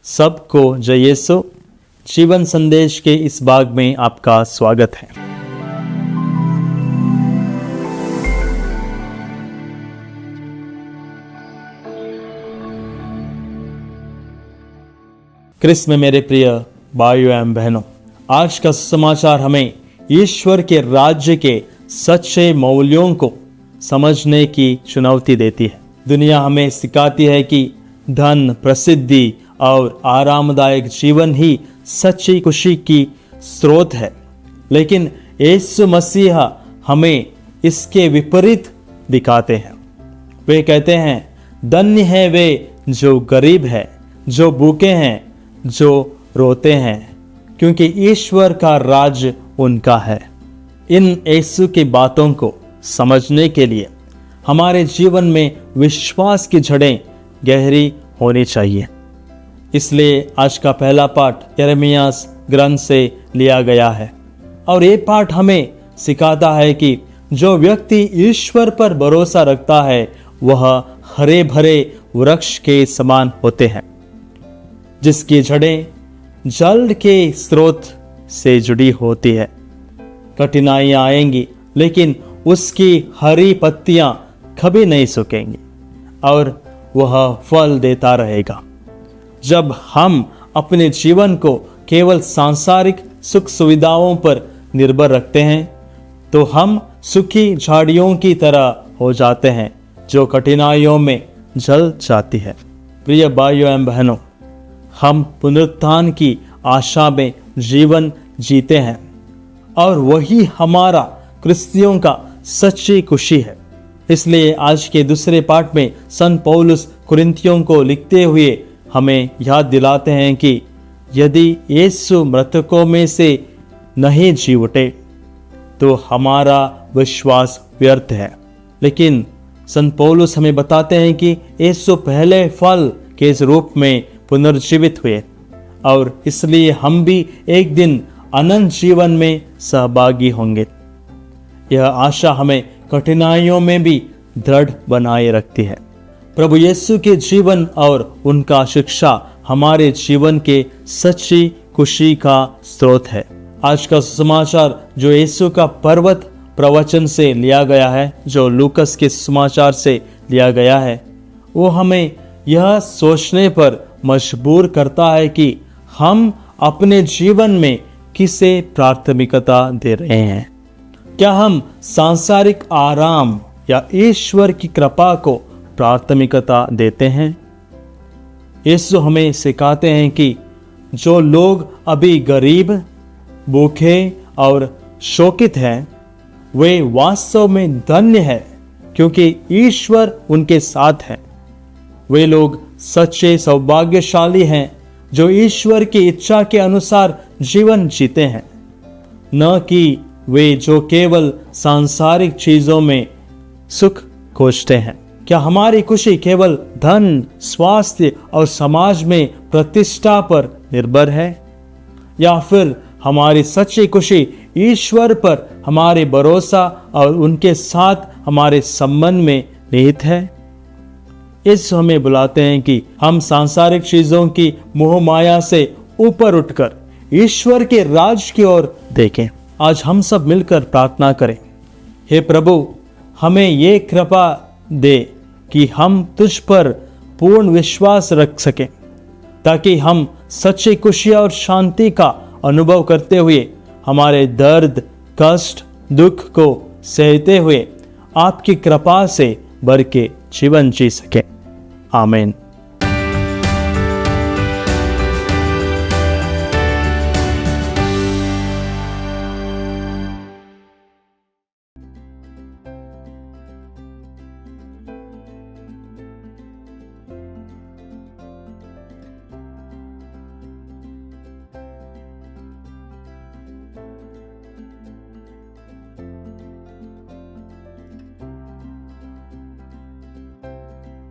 सबको जय यीशु। जीवन संदेश के इस भाग में आपका स्वागत है। क्रिस्त में मेरे प्रिय भाइयों एवं बहनों, आज का समाचार हमें ईश्वर के राज्य के सच्चे मूल्यों को समझने की चुनौती देती है। दुनिया हमें सिखाती है कि धन, प्रसिद्धि और आरामदायक जीवन ही सच्ची खुशी की स्रोत है, लेकिन यीशु मसीह हमें इसके विपरीत दिखाते हैं। वे कहते हैं, धन्य है वे जो गरीब है, जो भूखे हैं, जो रोते हैं, क्योंकि ईश्वर का राज्य उनका है। इन यीशु की बातों को समझने के लिए हमारे जीवन में विश्वास की जड़ें गहरी होनी चाहिए। इसलिए आज का पहला पाठ यिर्मयाह ग्रंथ से लिया गया है और ये पाठ हमें सिखाता है कि जो व्यक्ति ईश्वर पर भरोसा रखता है वह हरे भरे वृक्ष के समान होते हैं, जिसकी जड़ें जल के स्रोत से जुड़ी होती है। कठिनाइयां आएंगी लेकिन उसकी हरी पत्तियां कभी नहीं सूखेंगी और वह फल देता रहेगा। जब हम अपने जीवन को केवल सांसारिक सुख सुविधाओं पर निर्भर रखते हैं तो हम सूखी झाड़ियों की तरह हो जाते हैं जो कठिनाइयों में जल जाती है। प्रिय भाइयों एवं बहनों, हम पुनरुत्थान की आशा में जीवन जीते हैं और वही हमारा क्रिस्तियों का सच्ची खुशी है। इसलिए आज के दूसरे पाठ में संत पौलुस कुरिन्थियों को लिखते हुए हमें याद दिलाते हैं कि यदि यीशु मृतकों में से नहीं जी उठे तो हमारा विश्वास व्यर्थ है। लेकिन संत पौलुस हमें बताते हैं कि यीशु पहले फल के रूप में पुनर्जीवित हुए और इसलिए हम भी एक दिन अनंत जीवन में सहभागी होंगे। यह आशा हमें कठिनाइयों में भी दृढ़ बनाए रखती है। प्रभु यीशु के जीवन और उनका शिक्षा हमारे जीवन के सच्ची खुशी का स्रोत है। आज का समाचार जो यीशु का पर्वत प्रवचन से लिया गया है, जो लूकस के समाचार से लिया गया है, वो हमें यह सोचने पर मजबूर करता है कि हम अपने जीवन में किसे प्राथमिकता दे रहे हैं। क्या हम सांसारिक आराम या ईश्वर की कृपा को प्राथमिकता देते हैं? यीशु हमें सिखाते हैं कि जो लोग अभी गरीब, भूखे और शोकित हैं, वे वास्तव में धन्य हैं क्योंकि ईश्वर उनके साथ है। वे लोग सच्चे सौभाग्यशाली हैं जो ईश्वर की इच्छा के अनुसार जीवन जीते हैं, न कि वे जो केवल सांसारिक चीजों में सुख खोजते हैं। क्या हमारी खुशी केवल धन, स्वास्थ्य और समाज में प्रतिष्ठा पर निर्भर है, या फिर हमारी सच्ची खुशी ईश्वर पर हमारे भरोसा और उनके साथ हमारे संबंध में निहित है? इस हमें बुलाते हैं कि हम सांसारिक चीजों की मोह माया से ऊपर उठकर ईश्वर के राज की ओर देखें। आज हम सब मिलकर प्रार्थना करें। हे प्रभु, हमें ये कृपा दे कि हम तुझ पर पूर्ण विश्वास रख सकें, ताकि हम सच्ची खुशी और शांति का अनुभव करते हुए हमारे दर्द, कष्ट, दुख को सहते हुए आपकी कृपा से भर के जीवन जी सकें। आमीन।